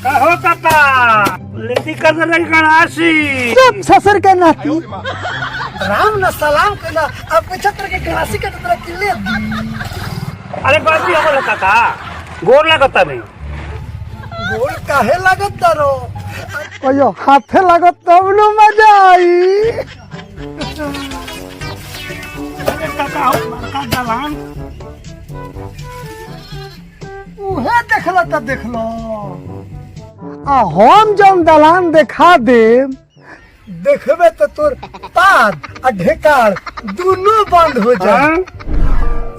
कहो काका लेती कर रही गणासी सब ससुर के नाती राम न सलाम करना अब छत्र के गणासी के तरह किले अरे बाजी हमर काका गोर लगता नहीं गोल काहे लागत दारो ओयो हाथे लागत तब न मजा आई अरे काका का दलान उहे देखला त देखलो आ हम जौन दलान देखा दे देखबे तो तोर पाद आ ढेकार दोनों बंद हो जाए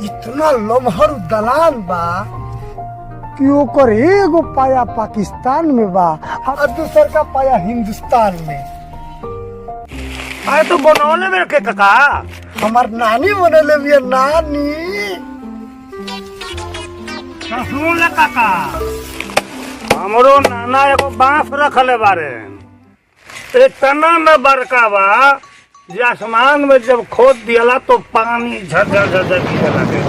इतना लमहर दलान बा कि ओकर एगो पाया पाकिस्तान में बा और दूसर का पाया हिंदुस्तान में। अरे तो बनौले में के काका हमार नानी बनले बिया नानी सुन ले काका हमरो नाना एगो बांस रखले बारे इतना न बड़का बा जे आसमान में जब खोद दियला तो पानी झरझर झरझर गिरे लगे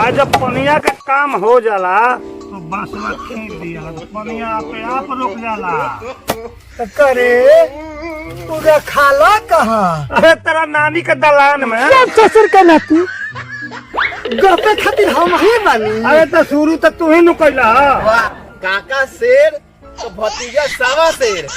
आज जब पनिया का काम हो जाला तो बांसवा खींच दिया तो पनिया आपे आप रुक जाला। तो करे तू खाला कहाँ अरे तेरा नानी के दलान में ससुर के नाती गपे खातिर हम ही बानी। अरे तो शुरू तो तू ही नु कइला वाह काका शेर तो भतीजा सावा शेर